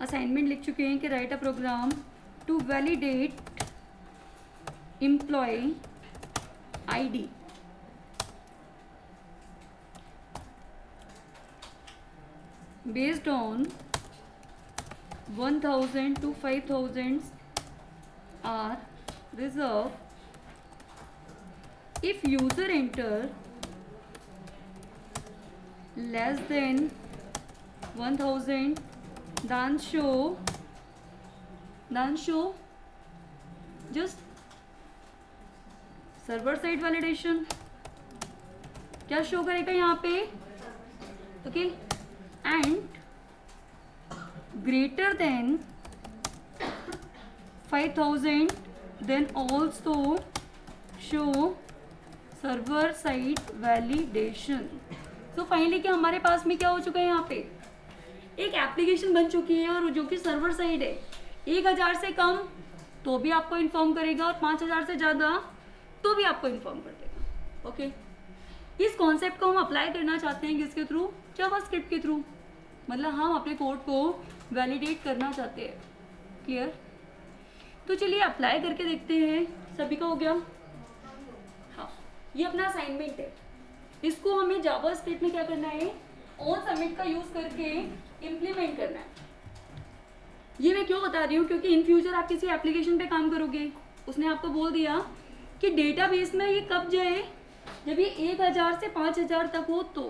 Assignment लिख चुके हैं कि write a program to validate employ ID based on 1000 to 5000 are reserved if user enter less than 1000 then show just server side validation क्या show करेगा यहाँ पे okay and greater than 5000 then also show server side validation. so finally क्या हमारे पास में क्या हो चुका है, यहाँ पे एक एप्लीकेशन बन चुकी है और जो कि सर्वर साइड है. 1000 से कम तो भी आपको इन्फॉर्म करेगा और 5000 से ज़्यादा तो भी आपको इन्फॉर्म कर देगा. ओके इस कॉन्सेप्ट को हम अप्लाई करना चाहते हैं किसके थ्रू, जावास्क्रिप्ट के थ्रू. मतलब हम अपने कोड को वैलिडेट करना चाहते हैं. क्लियर. तो चलिए अप्लाई करके देखते हैं. सभी का हो गया. हाँ ये अपना असाइनमेंट है. इसको हमें जावास्क्रिप्ट में क्या करना है, ऑन सबमिट का यूज करके इम्प्लीमेंट करना है. ये मैं क्यों बता रही हूँ, क्योंकि इन फ्यूचर आप किसी एप्लीकेशन पे काम करोगे, उसने आपको बोल दिया कि डेटाबेस में ये कब जाए जब ये 1000 से 5000 तक हो तो.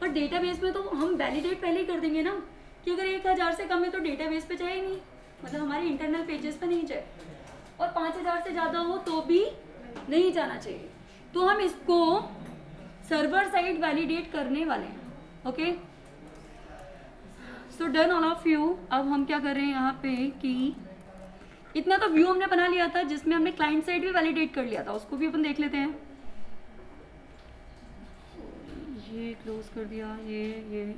पर डेटाबेस में तो हम वैलिडेट पहले ही कर देंगे ना कि अगर 1000 से कम है तो डेटाबेस पे जाए नहीं, मतलब हमारे इंटरनल पेजेस पे नहीं जाए. और 5000 से ज़्यादा हो तो भी नहीं जाना चाहिए. तो हम इसको सर्वर साइड वैलिडेट करने वाले हैं. Okay so done all of you. अब हम क्या कर रहे हैं यहाँ पे कि इतना तो व्यू हमने बना लिया था जिसमें हमने क्लाइंट साइड भी वैलिडेट कर लिया था, उसको भी अपन देख लेते हैं. ये क्लोज कर दिया. ये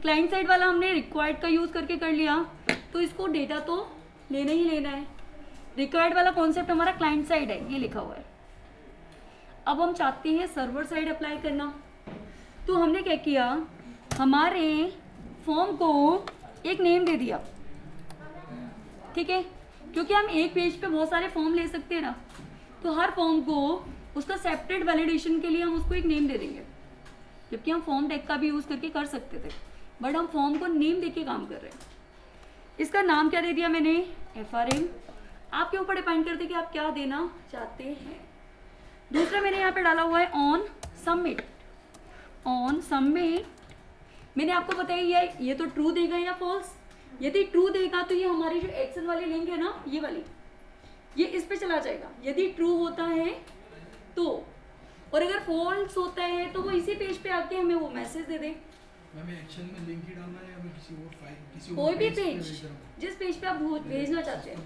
क्लाइंट साइड वाला हमने रिक्वायर्ड का यूज़ करके कर लिया, तो इसको डेटा तो लेना ही लेना है. रिक्वायर्ड वाला कॉन्सेप्ट हमारा क्लाइंट साइड है, ये लिखा हुआ है. अब हम चाहते हैं सर्वर साइड अप्लाई करना. तो हमने क्या किया, हमारे फॉर्म को एक नेम दे दिया. ठीक है, क्योंकि हम एक पेज पे बहुत सारे फॉर्म ले सकते हैं ना, तो हर फॉर्म को उसका सेपरेट वैलिडेशन के लिए हम उसको एक नेम दे देंगे. जबकि हम फॉर्म टैग का भी यूज़ करके कर सकते थे, बट हम फॉर्म को नेम देके काम कर रहे हैं. इसका नाम क्या दे दिया मैंने, FRM. आपके ऊपर डिपेंड करते कि आप क्या देना चाहते हैं. दूसरा मैंने यहाँ पे डाला हुआ है ऑन सबमिट. ऑन सबमिट मैंने आपको बताया ये तो ट्रू देगा या फॉल्स. यदि ट्रू देगा तो ये हमारी जो एक्सेल वाली लिंक है ना, ये वाली, ये इस पे चला जाएगा. यदि ट्रू होता है तो, और अगर फॉल्स होता है तो वो इसी पेज पे आके हमें वो मैसेज दे दे. हमें एक्शन में लिंक ही डालना है या हमें किसी और फाइल, किसी कोई भी पेज, जिस पेज पे आप भेजना चाहते हैं.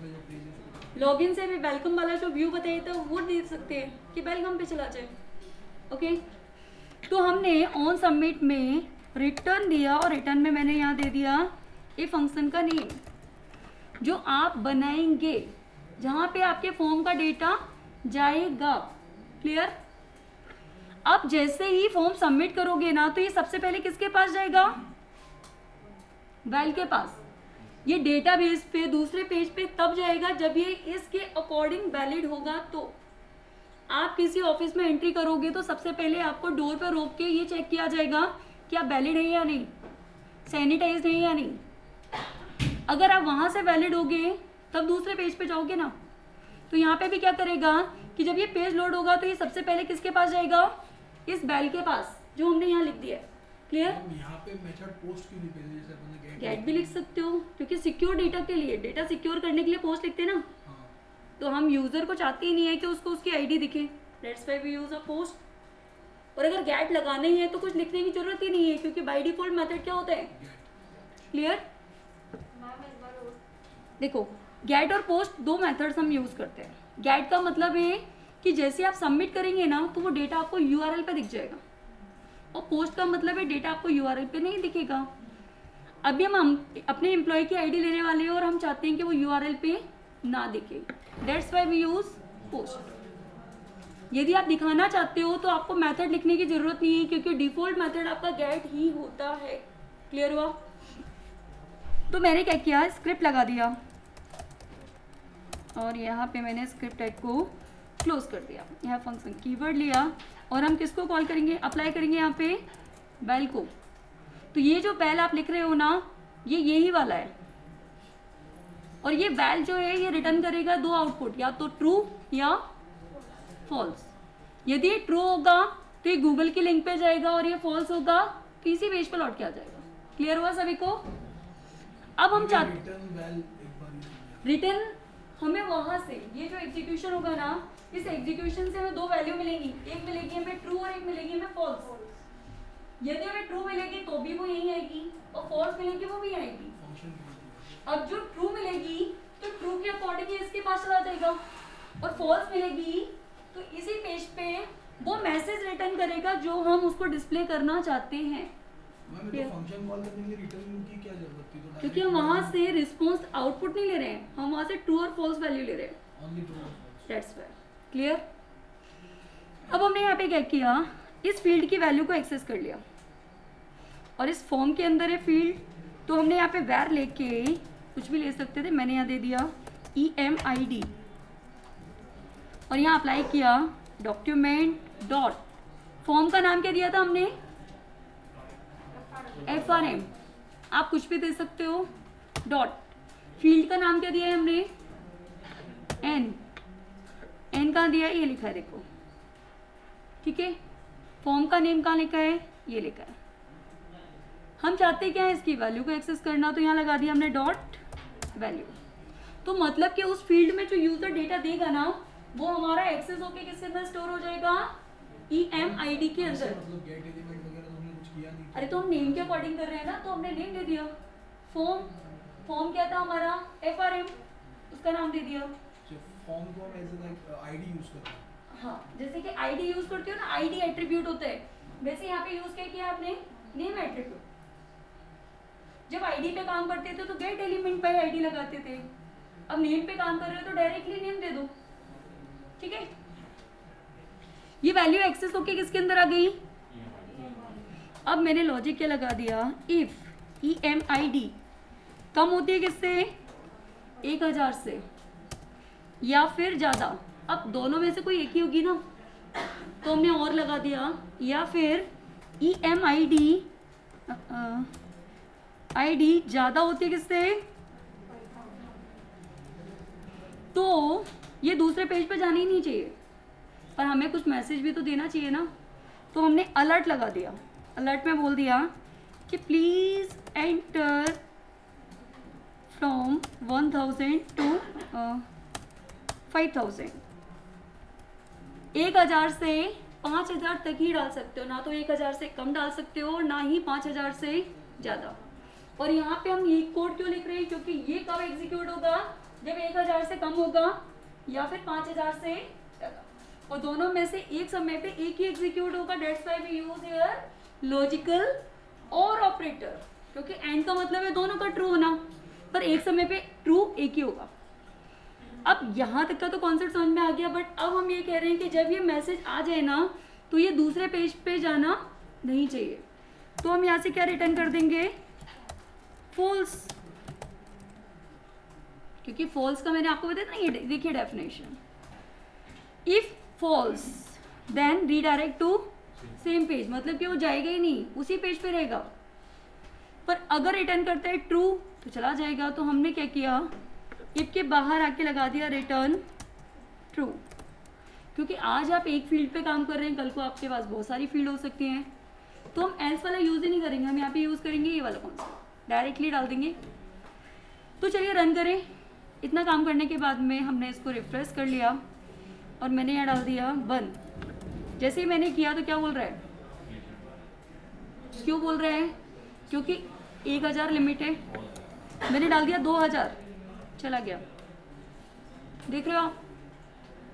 लॉगिन से भी वेलकम वाला जो व्यू बताइए तो वो दे सकते हैं कि वेलकम पे चला जाए. ओके तो हमने ऑन सबमिट में रिटर्न दिया और रिटर्न में मैंने यहाँ दे दिया ए फंक्शन का नेम जो आप बनाएंगे, जहाँ पे आपके फॉर्म का डेटा जाएगा. क्लियर. अब जैसे ही फॉर्म सबमिट करोगे ना, तो ये सबसे पहले किसके पास जाएगा, वेल के पास. ये डेटाबेस पे दूसरे पेज पे तब जाएगा जब ये इसके अकॉर्डिंग वैलिड होगा. तो आप किसी ऑफिस में एंट्री करोगे तो सबसे पहले आपको डोर पर रोक के ये चेक किया जाएगा कि आप वैलिड है या नहीं, सैनिटाइज है या नहीं. अगर आप वहां से वैलिड होगे तब दूसरे पेज पे जाओगे ना. तो यहाँ पे भी क्या करेगा कि जब ये पेज लोड होगा तो ये सबसे पहले किसके पास जाएगा, इस बेल के पास जो हमने यहाँ लिख दिया है. क्लियर. यहाँ पे मेथड पोस्ट क्यों नहीं भेजे, जैसे अपन गेट भी लिख सकते हो, क्योंकि सिक्योर डेटा के लिए, डेटा सिक्योर करने के लिए पोस्ट लिखते हैं ना. तो हम यूजर को चाहते ही नहीं है कि उसको उसकी आईडी दिखे. That's why we use a post. और अगर गेट लगाने हैं तो कुछ लिखने की जरूरत ही नहीं है, क्योंकि बाय डिफॉल्ट मेथड क्या होता है. क्लियर. देखो गेट और पोस्ट दो मेथड्स हम यूज करते हैं. गेट का मतलब है कि जैसे आप सबमिट करेंगे ना तो वो डेटा आपको URL पे दिख जाएगा, और पोस्ट का मतलब है डेटा आपको URL पे नहीं दिखेगा. अभी हम अपने एम्प्लॉय की आईडी लेने वाले हैं और हम चाहते हैं कि वो URL पे ना दिखे. That's why we use post. यदि आप दिखाना चाहते हो तो आपको मेथड लिखने की जरूरत नहीं है, क्योंकि डिफॉल्ट मेथड आपका गेट ही होता है. क्लियर हुआ. तो मैंने क्या किया, स्क्रिप्ट लगा दिया और यहाँ पे मैंने स्क्रिप्ट टैग को क्लोज कर दिया। यहाँ फंक्शन कीवर्ड लिया और हम किसको कॉल करेंगे, अप्लाई करेंगे यहाँ पे बेल को। तो ये जो बेल आप लिख रहे हो ना, ये यही वाला है और ये बेल जो है ये रिटर्न करेगा दो आउटपुट, या तो ट्रू या फॉल्स। यदि ये ट्रू होगा तो ये गूगल की लिंक पे जाएगा और ये फॉल्स होगा तो इसी पेज पे लौट के आ जाएगा। क्लियर हुआ सभी को? अब हम चाहते रिटर्न हमें वहां से ये जो एग्जीक्यूशन होगा ना, इस एग्जीक्यूशन से हमें दो वैल्यू मिलेंगी, एक मिलेगी हमें ट्रू और एक मिलेगी हमें फॉल्स। यदि हमें ट्रू मिलेगी तो भी वो यही आएगी और फॉल्स मिलेगी वो भी आएगी। अब जो ट्रू मिलेगी तो ट्रू के अकॉर्डिंग इसके पास चला जाएगा और फॉल्स मिलेगी तो इसी पेज पे वो मैसेज रिटर्न करेगा जो हम उसको डिस्प्ले करना चाहते हैं। तो फंक्शन कॉल करने के लिए रिटर्न की क्या जरूरत थी? तो क्योंकि हम वहां से रिस्पांस आउटपुट नहीं ले रहे हैं, हम वहां से ट्रू और फॉल्स वैल्यू ले रहे हैं। ओनली ट्रू और फॉल्स। That's why. क्लियर? अब हमने यहाँ पे क्या किया, इस फील्ड की वैल्यू को एक्सेस कर लिया और इस फॉर्म के अंदर है फील्ड, तो हमने यहाँ पे वैर लेके कुछ भी ले सकते थे। मैंने यहाँ दे दिया EMID और यहाँ अप्लाई किया डॉक्यूमेंट डॉट, फॉर्म का नाम क्या दिया था हमने, FRM, आप कुछ भी दे सकते हो, डॉट, फील्ड का नाम क्या दिया है हमने, N कहाँ दिया है, ये लिखा है देखो, ठीक है। फॉर्म का नेम कहाँ लिखा है, ये लिखा है। हम चाहते क्या है, इसकी वैल्यू को एक्सेस करना, तो यहाँ लगा दिया हमने डॉट वैल्यू। तो मतलब कि उस फील्ड में जो यूजर डेटा देगा ना, वो हमारा एक्सेस होके किसके अंदर स्टोर हो जाएगा, EMID के अंदर। मतलब गेट एलिमेंट वगैरह तो हमने कुछ किया नहीं। अरे तो हम नेम के अकॉर्डिंग कर रहे हैं ना, तो हमने नेम दे दिया। फॉर्म क्या था हमारा, FRM, उसका नाम दे दिया। फॉर्म को हम एज लाइक आईडी यूज करते हैं। हाँ, जैसे कि आईडी यूज करते हो ना, आईडी एट्रीब्यूट होता है, वैसे यहाँ पे यूज क्या किया आपने, नेम एट्रीब्यूट। जब आईडी पे काम करते थे तो गेट एलिमेंट पे आईडी लगाते थे, अब नेम पे काम कर रहे हो तो डायरेक्टली नेम दे दो, ठीक है। ये वैल्यू एक्सेस होके किसके अंदर आ गई। अब मैंने लॉजिक क्या लगा दिया, इफ EMID कम होती है किससे, 1000 से या फिर ज़्यादा, अब दोनों में से कोई एक ही होगी ना, तो हमने और लगा दिया, या फिर EMID ID ज़्यादा होती है किससे, तो ये दूसरे पेज पे जाना ही नहीं चाहिए, पर हमें कुछ मैसेज भी तो देना चाहिए ना, तो हमने अलर्ट लगा दिया। अलर्ट में बोल दिया कि प्लीज़ एंटर फ्रॉम 1000 to 5000, 1000 से 5000 तक ही डाल सकते हो, ना तो 1000 से कम डाल सकते हो ना ही 5000 से ज़्यादा। और यहाँ पे हम ये कोड क्यों लिख रहे हैं, क्योंकि ये कब एग्जीक्यूट होगा, जब 1000 से कम होगा या फिर 5000 से ज़्यादा, और दोनों में से एक समय पे एक ही एग्जीक्यूट होगा। That's why we use here logical और ऑपरेटर, क्योंकि एंड का मतलब है दोनों का ट्रू होना, पर एक समय पे ट्रू एक ही होगा। अब यहाँ तक का तो कॉन्सेप्ट समझ में आ गया, बट अब हम ये कह रहे हैं कि जब ये मैसेज आ जाए ना, तो ये दूसरे पेज पे जाना नहीं चाहिए, तो हम यहाँ से क्या रिटर्न कर देंगे, फॉल्स, क्योंकि फॉल्स का मैंने आपको बताया था ना, ये देखिए definition, if false then redirect to same page, मतलब कि वो जाएगा ही नहीं, उसी पेज पे रहेगा। पर अगर रिटर्न करता है ट्रू तो चला जाएगा, तो हमने क्या किया, इफ के बाहर आके लगा दिया रिटर्न ट्रू, क्योंकि आज आप एक फील्ड पे काम कर रहे हैं, कल को आपके पास बहुत सारी फील्ड हो सकती हैं, तो हम एल्स वाला यूज ही नहीं करेंगे, हम यहाँ पे यूज करेंगे ये वाला कॉन्सेप्ट, डायरेक्टली डाल देंगे। तो चलिए रन करें। इतना काम करने के बाद में हमने इसको रिफ्रेश कर लिया और मैंने यहाँ डाल दिया 1। जैसे ही मैंने किया तो क्या बोल रहा है, क्यों बोल रहा है, क्योंकि 1000 लिमिट है, मैंने डाल दिया 2000, चला गया। देख रहे हो आप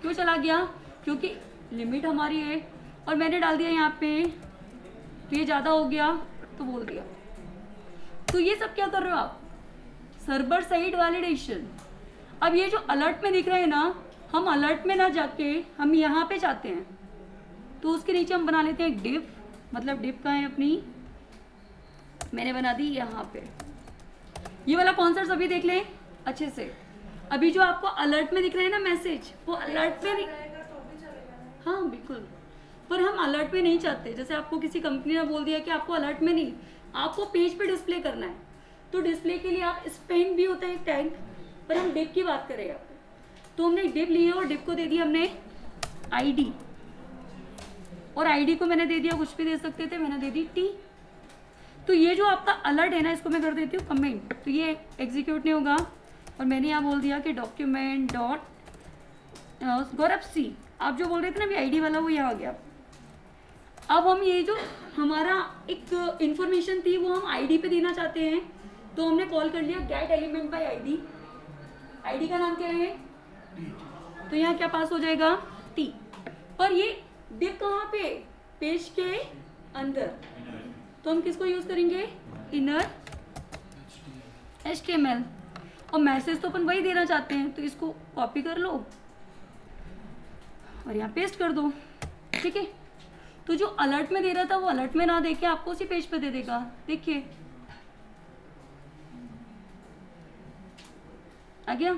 क्यों चला गया, क्योंकि लिमिट हमारी है और मैंने डाल दिया यहाँ पे, तो ये ज़्यादा हो गया तो बोल दिया। तो ये सब क्या कर रहे हो आप, सर्वर साइड वैलिडेशन। अब ये जो अलर्ट में दिख रहा है ना, हम अलर्ट में ना जाके हम यहाँ पे चाहते हैं, तो उसके नीचे हम बना लेते हैं एक डिव, मतलब डिव का है अपनी, मैंने बना दी यहाँ पे ये वाला कॉन्सेप्ट अभी देख लें अच्छे से। अभी जो आपको अलर्ट में दिख रहा है ना मैसेज, वो अलर्ट में नहीं, हाँ बिल्कुल, पर हम अलर्ट में नहीं चाहते। जैसे आपको किसी कंपनी ने बोल दिया कि आपको अलर्ट में नहीं, आपको पेज पे डिस्प्ले करना है, तो डिस्प्ले के लिए आप स्पेन भी होता है एक टैग, पर हम डिप की बात करें यहाँ पे। तो हमने डिप ली है और डिप को दे दिया हमने आईडी, और आईडी को मैंने दे दिया, कुछ भी दे सकते थे, मैंने दे दी टी। तो ये जो आपका अलर्ट है ना, इसको मैं कर देती हूँ कमेंट, तो ये एग्जीक्यूट नहीं होगा। और मैंने यहाँ बोल दिया कि डॉक्यूमेंट डॉट गौरव सी, आप जो बोल रहे थे ना अभी आईडी वाला, वो यहाँ आ गया। अब हम ये जो हमारा एक इंफॉर्मेशन थी वो हम आईडी पे देना चाहते हैं, तो हमने कॉल कर लिया gate element by ID. ID का नाम क्या है, तो यहाँ क्या पास हो जाएगा, टी। पर ये डिप कहाँ पे, पेज के अंदर, तो हम किसको यूज करेंगे, इनर HTML। और मैसेज तो अपन वही देना चाहते हैं, तो इसको कॉपी कर लो और यहाँ पेस्ट कर दो, ठीक है। तो जो अलर्ट में दे रहा था वो अलर्ट में ना देके आपको उसी पेज पे दे देगा। देखिए आ गया।